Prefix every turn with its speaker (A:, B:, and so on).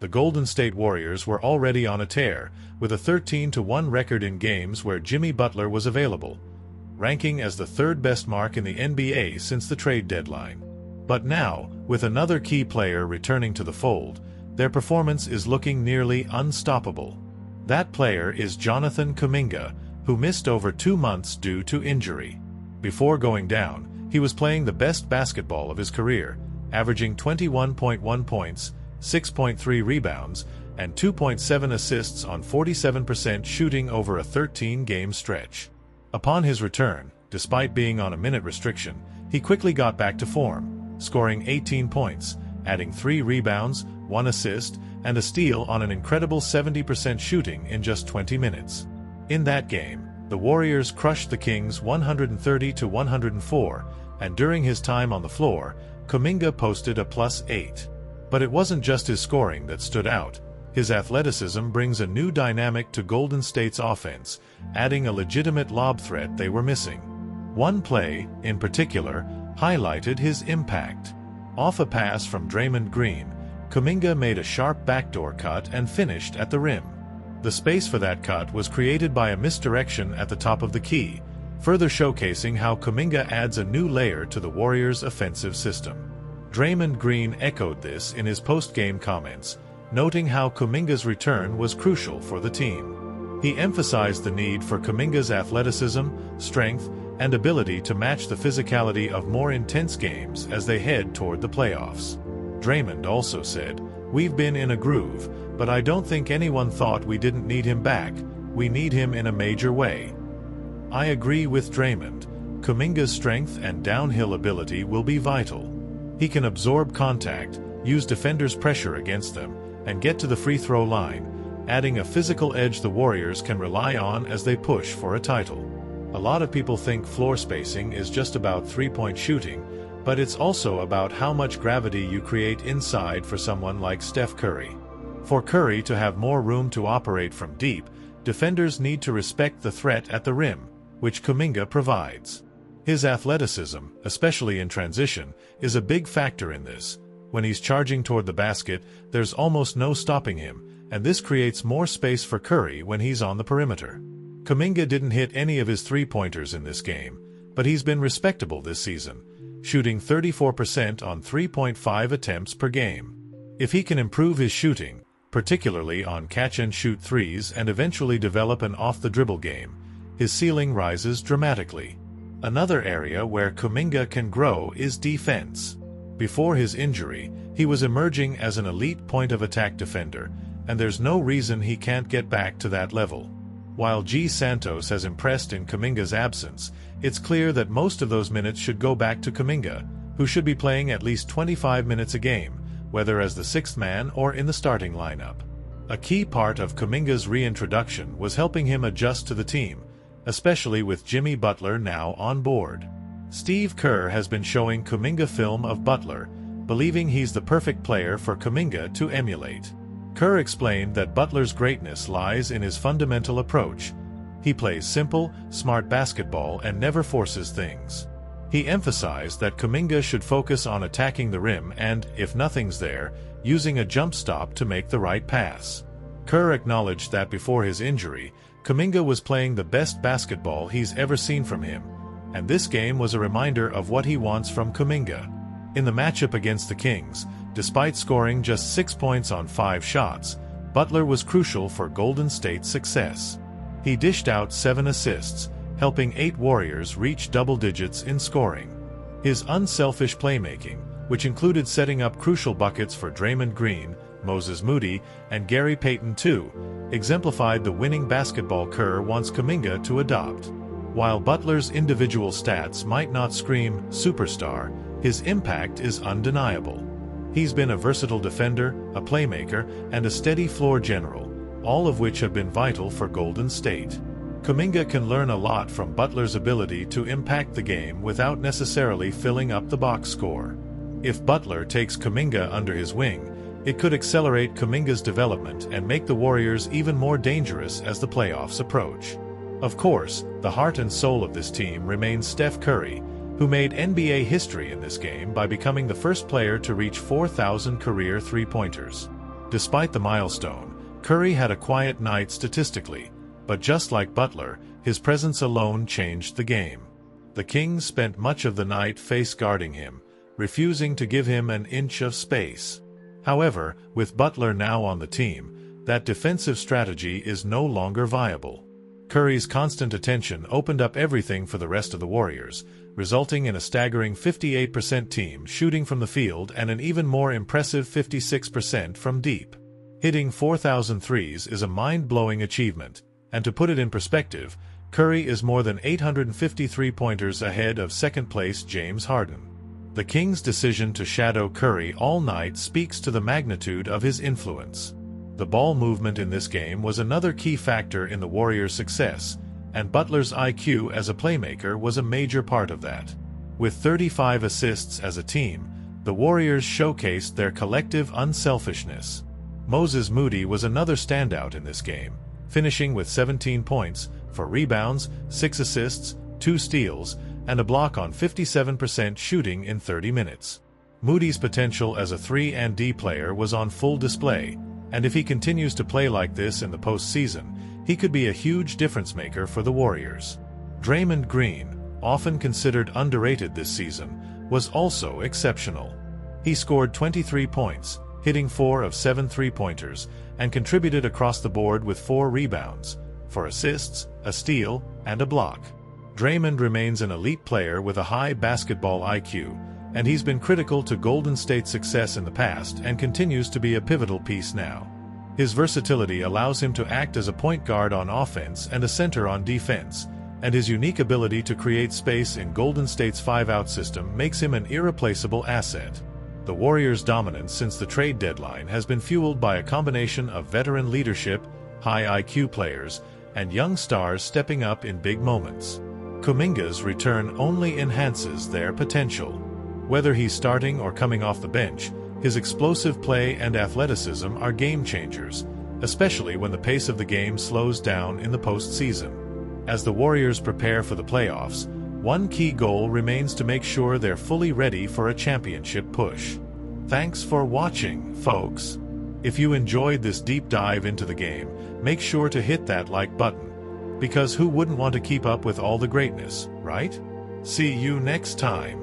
A: the Golden State Warriors were already on a tear, with a 13-1 record in games where Jimmy Butler was available, ranking as the third-best mark in the NBA since the trade deadline. But now, with another key player returning to the fold, their performance is looking nearly unstoppable. That player is Jonathan Kuminga, who missed over 2 months due to injury. Before going down, he was playing the best basketball of his career, averaging 21.1 points, 6.3 rebounds, and 2.7 assists on 47% shooting over a 13-game stretch. Upon his return, despite being on a minute restriction, he quickly got back to form, scoring 18 points, adding 3 rebounds, 1 assist, and a steal on an incredible 70% shooting in just 20 minutes. In that game, the Warriors crushed the Kings 130-104, and during his time on the floor, Kuminga posted a +8. But it wasn't just his scoring that stood out. His athleticism brings a new dynamic to Golden State's offense, adding a legitimate lob threat they were missing. One play, in particular, highlighted his impact. Off a pass from Draymond Green, Kuminga made a sharp backdoor cut and finished at the rim. The space for that cut was created by a misdirection at the top of the key, further showcasing how Kuminga adds a new layer to the Warriors' offensive system. Draymond Green echoed this in his post-game comments, noting how Kuminga's return was crucial for the team. He emphasized the need for Kuminga's athleticism, strength, and ability to match the physicality of more intense games as they head toward the playoffs. Draymond also said, "We've been in a groove, but I don't think anyone thought we didn't need him back. We need him in a major way." I agree with Draymond. Kuminga's strength and downhill ability will be vital. He can absorb contact, use defenders' pressure against them, and get to the free throw line, adding a physical edge the Warriors can rely on as they push for a title. A lot of people think floor spacing is just about three-point shooting, but it's also about how much gravity you create inside for someone like Steph Curry. For Curry to have more room to operate from deep, defenders need to respect the threat at the rim, which Kuminga provides. His athleticism, especially in transition, is a big factor in this. When he's charging toward the basket, there's almost no stopping him, and this creates more space for Curry when he's on the perimeter. Kuminga didn't hit any of his three-pointers in this game, but he's been respectable this season, shooting 34% on 3.5 attempts per game. If he can improve his shooting, particularly on catch-and-shoot threes, and eventually develop an off-the-dribble game, his ceiling rises dramatically. Another area where Kuminga can grow is defense. Before his injury, he was emerging as an elite point-of-attack defender, and there's no reason he can't get back to that level. While G. Santos has impressed in Kuminga's absence, it's clear that most of those minutes should go back to Kuminga, who should be playing at least 25 minutes a game, whether as the sixth man or in the starting lineup. A key part of Kuminga's reintroduction was helping him adjust to the team, especially with Jimmy Butler now on board. Steve Kerr has been showing Kuminga film of Butler, believing he's the perfect player for Kuminga to emulate. Kerr explained that Butler's greatness lies in his fundamental approach. He plays simple, smart basketball and never forces things. He emphasized that Kuminga should focus on attacking the rim and, if nothing's there, using a jump stop to make the right pass. Kerr acknowledged that before his injury, Kuminga was playing the best basketball he's ever seen from him, and this game was a reminder of what he wants from Kuminga. In the matchup against the Kings, despite scoring just 6 points on 5 shots, Butler was crucial for Golden State's success. He dished out 7 assists, helping 8 Warriors reach double digits in scoring. His unselfish playmaking, which included setting up crucial buckets for Draymond Green, Moses Moody, and Gary Payton II, exemplified the winning basketball Kerr wants Kuminga to adopt. While Butler's individual stats might not scream superstar, his impact is undeniable. He's been a versatile defender, a playmaker, and a steady floor general, all of which have been vital for Golden State. Kuminga can learn a lot from Butler's ability to impact the game without necessarily filling up the box score. If Butler takes Kuminga under his wing, it could accelerate Kuminga's development and make the Warriors even more dangerous as the playoffs approach. Of course, the heart and soul of this team remains Steph Curry, who made NBA history in this game by becoming the first player to reach 4,000 career three-pointers. Despite the milestone, Curry had a quiet night statistically, but just like Butler, his presence alone changed the game. The Kings spent much of the night face-guarding him, refusing to give him an inch of space. However, with Butler now on the team, that defensive strategy is no longer viable. Curry's constant attention opened up everything for the rest of the Warriors, resulting in a staggering 58% team shooting from the field and an even more impressive 56% from deep. Hitting 4,000 threes is a mind-blowing achievement, and to put it in perspective, Curry is more than 850 three-pointers ahead of second-place James Harden. The Kings' decision to shadow Curry all night speaks to the magnitude of his influence. The ball movement in this game was another key factor in the Warriors' success, and Butler's IQ as a playmaker was a major part of that. With 35 assists as a team, the Warriors showcased their collective unselfishness. Moses Moody was another standout in this game, finishing with 17 points, 4 rebounds, 6 assists, 2 steals, and a block on 57% shooting in 30 minutes. Moody's potential as a 3-and-D player was on full display, and if he continues to play like this in the postseason, he could be a huge difference-maker for the Warriors. Draymond Green, often considered underrated this season, was also exceptional. He scored 23 points, hitting 4 of 7 three-pointers, and contributed across the board with 4 rebounds, 4 assists, a steal, and a block. Draymond remains an elite player with a high basketball IQ, and he's been critical to Golden State's success in the past and continues to be a pivotal piece now. His versatility allows him to act as a point guard on offense and a center on defense, and his unique ability to create space in Golden State's 5-out system makes him an irreplaceable asset. The Warriors' dominance since the trade deadline has been fueled by a combination of veteran leadership, high IQ players, and young stars stepping up in big moments. Kuminga's return only enhances their potential. Whether he's starting or coming off the bench, his explosive play and athleticism are game-changers, especially when the pace of the game slows down in the postseason. As the Warriors prepare for the playoffs, one key goal remains to make sure they're fully ready for a championship push. Thanks for watching, folks. If you enjoyed this deep dive into the game, make sure to hit that like button, because who wouldn't want to keep up with all the greatness, right? See you next time.